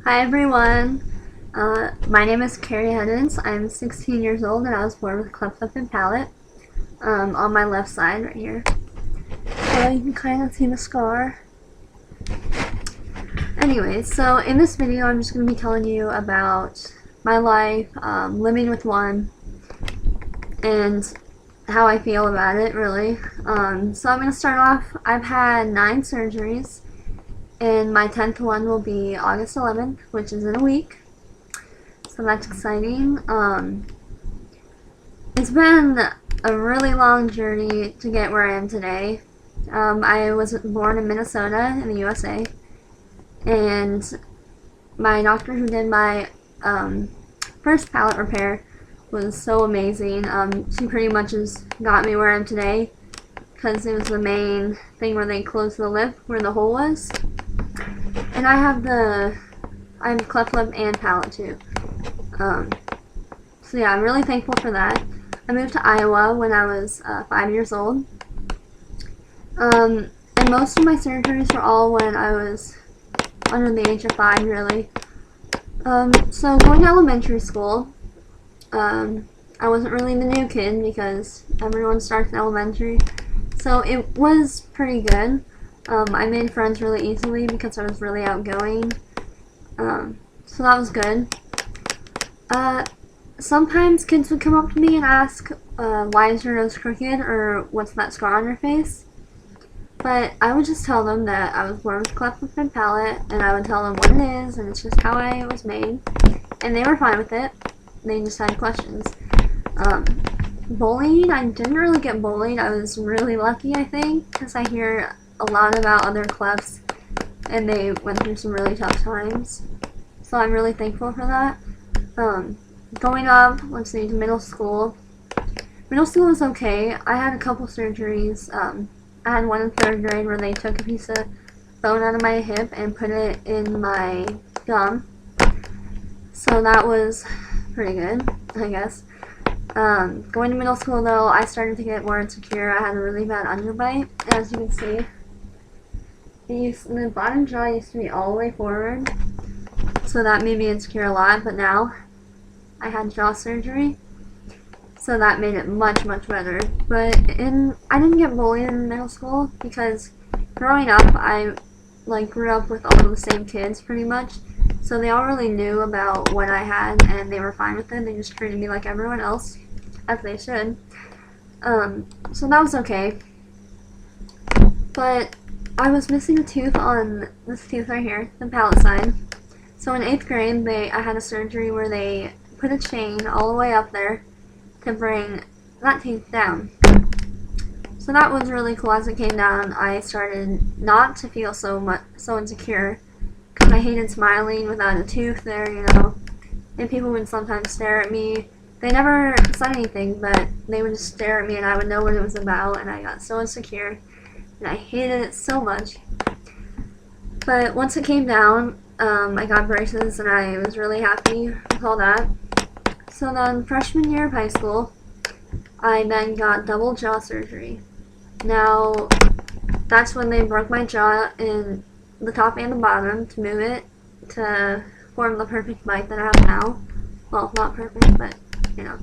Hi everyone, my name is Carrie Hedens. I'm 16 years old and I was born with cleft lip and palate on my left side right here. So you can kind of see the scar. Anyway, so in this video I'm just going to be telling you about my life living with one and how I feel about it really. So I'm going to start off, I've had 9 surgeries. And my 10th one will be August 11th, which is in a week. So that's exciting. It's been a really long journey to get where I am today. I was born in Minnesota in the USA. And my doctor who did my first palate repair was so amazing. She pretty much just got me where I am today because it was the main thing where they closed the lip where the hole was. And I have cleft lip and palate too. So yeah, I'm really thankful for that. I moved to Iowa when I was 5 years old. And most of my surgeries were all when I was under the age of 5, really. So going to elementary school, I wasn't really the new kid because everyone starts in elementary. So it was pretty good. I made friends really easily because I was really outgoing. So that was good. Sometimes kids would come up to me and ask, why is your nose crooked, or what's that scar on your face? But I would just tell them that I was born with cleft lip and palate, and I would tell them what it is, and it's just how I was made. And they were fine with it. They just had questions. Bullying, I didn't really get bullied. I was really lucky, I think, because I hear a lot about other clefts and they went through some really tough times, so I'm really thankful for that. Going up, let's see, to middle school was okay. I had a couple surgeries. I had one in 3rd grade where they took a piece of bone out of my hip and put it in my gum, so that was pretty good, I guess. Going to middle school though, I started to get more insecure. I had a really bad underbite, as you can see. The bottom jaw used to be all the way forward, so that made me insecure a lot, but now I had jaw surgery, so that made it much, much better. But I didn't get bullied in middle school because growing up, I grew up with all of the same kids pretty much, so they all really knew about what I had and they were fine with it. They just treated me like everyone else, as they should. So that was okay. But I was missing a tooth on this tooth right here, the palate side. So in 8th grade, I had a surgery where they put a chain all the way up there to bring that tooth down. So that was really cool. As it came down, I started not to feel so insecure because I hated smiling without a tooth there, you know. And people would sometimes stare at me. They never said anything, but they would just stare at me and I would know what it was about, and I got so insecure. And I hated it so much. But once it came down, I got braces and I was really happy with all that. So then freshman year of high school, I then got double jaw surgery. Now, that's when they broke my jaw in the top and the bottom to move it to form the perfect bite that I have now. Well, not perfect, but, you know.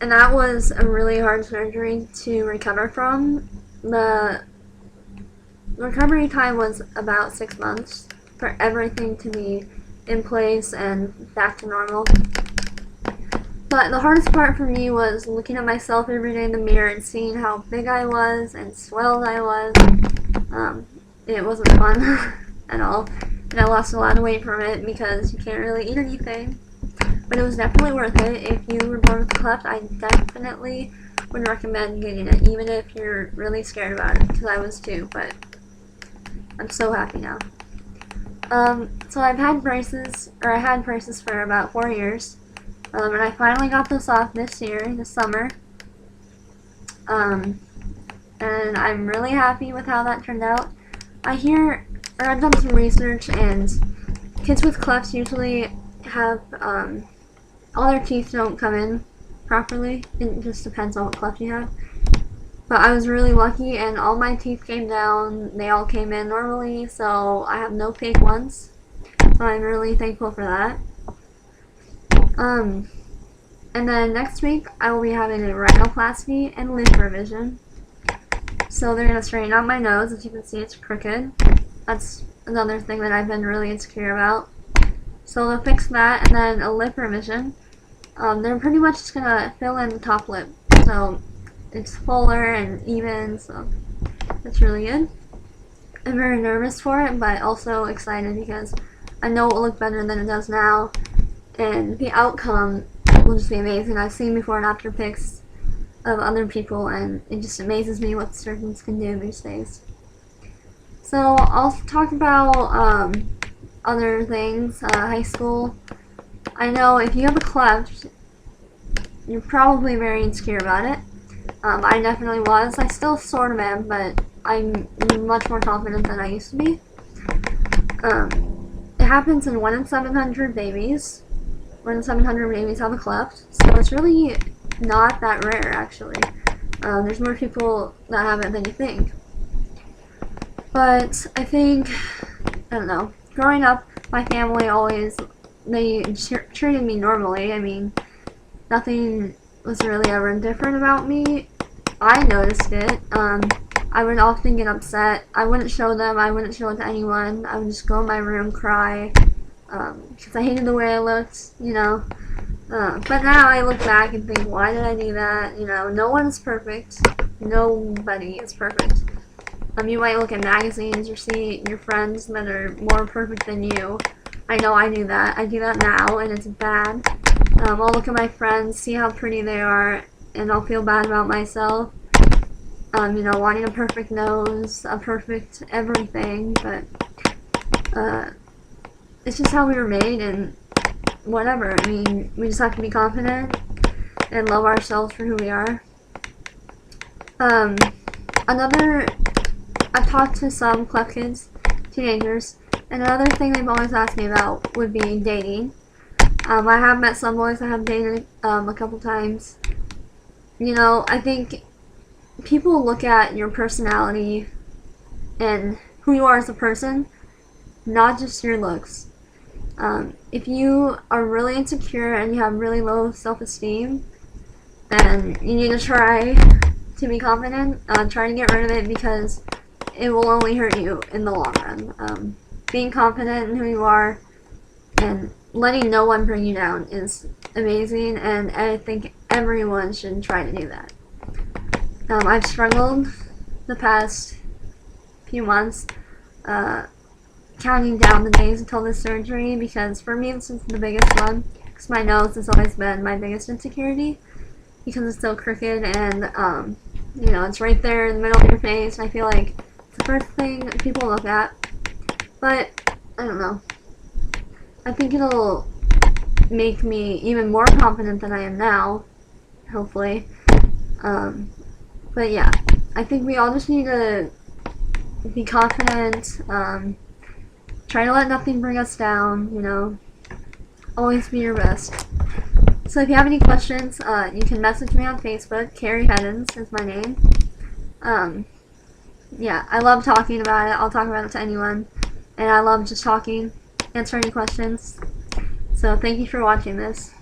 And that was a really hard surgery to recover from. The recovery time was about 6 months for everything to be in place and back to normal. But the hardest part for me was looking at myself every day in the mirror and seeing how big I was and swelled I was. It wasn't fun at all. And I lost a lot of weight from it because you can't really eat anything. But it was definitely worth it. If you were born with a cleft, I definitely would recommend getting it, even if you're really scared about it, because I was too, but I'm so happy now. So I had braces for about 4 years, and I finally got those off this summer. And I'm really happy with how that turned out. I've done some research, and kids with clefts usually have, all their teeth don't come in properly. It just depends on what cleft you have. But I was really lucky and all my teeth came down. They all came in normally, so I have no fake ones. So I'm really thankful for that. And then next week I will be having a rhinoplasty and lip revision. So they're going to straighten out my nose. As you can see, it's crooked. That's another thing that I've been really insecure about. So they'll fix that, and then a lip revision. They're pretty much just going to fill in the top lip. So it's fuller and even, so it's really good. I'm very nervous for it, but also excited because I know it will look better than it does now. And the outcome will just be amazing. I've seen before and after pics of other people, and it just amazes me what surgeons can do these days. So I'll talk about other things. High school. I know if you have a cleft, you're probably very insecure about it. I definitely was. I still sort of am, but I'm much more confident than I used to be. It happens in 1 in 700 babies. 1 in 700 babies have a cleft, so it's really not that rare, actually. There's more people that have it than you think. But I think, I don't know, growing up, my family always, they treated me normally. I mean, nothing was really ever different about me. I noticed it. I would often get upset. I wouldn't show them. I wouldn't show it to anyone. I would just go in my room, cry, because I hated the way I looked, you know. But now I look back and think, why did I do that? You know, no one's perfect. Nobody is perfect. You might look at magazines or see your friends that are more perfect than you. I know I do that. I do that now, and it's bad. I'll look at my friends, see how pretty they are, and I'll feel bad about myself. You know, wanting a perfect nose, a perfect everything, but it's just how we were made, and whatever. I mean, we just have to be confident and love ourselves for who we are. I've talked to some cleft kids, teenagers, and another thing they've always asked me about would be dating. I have met some boys I have dated a couple times. You know, I think people look at your personality and who you are as a person, not just your looks. If you are really insecure and you have really low self-esteem, then you need to try to be confident. Try to get rid of it because it will only hurt you in the long run. Being confident in who you are and letting no one bring you down is amazing, and I think everyone should try to do that. I've struggled the past few months counting down the days until this surgery, because for me this is the biggest one, because my nose has always been my biggest insecurity because it's so crooked, and you know, it's right there in the middle of your face, and I feel like it's the first thing people look at. But I don't know, I think it'll make me even more confident than I am now, hopefully. But yeah, I think we all just need to be confident, try to let nothing bring us down, you know, always be your best. So if you have any questions, you can message me on Facebook. Carrie Heddens is my name. Yeah, I love talking about it. I'll talk about it to anyone, and I love just talking, answer any questions. So thank you for watching this.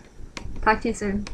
Talk to you soon.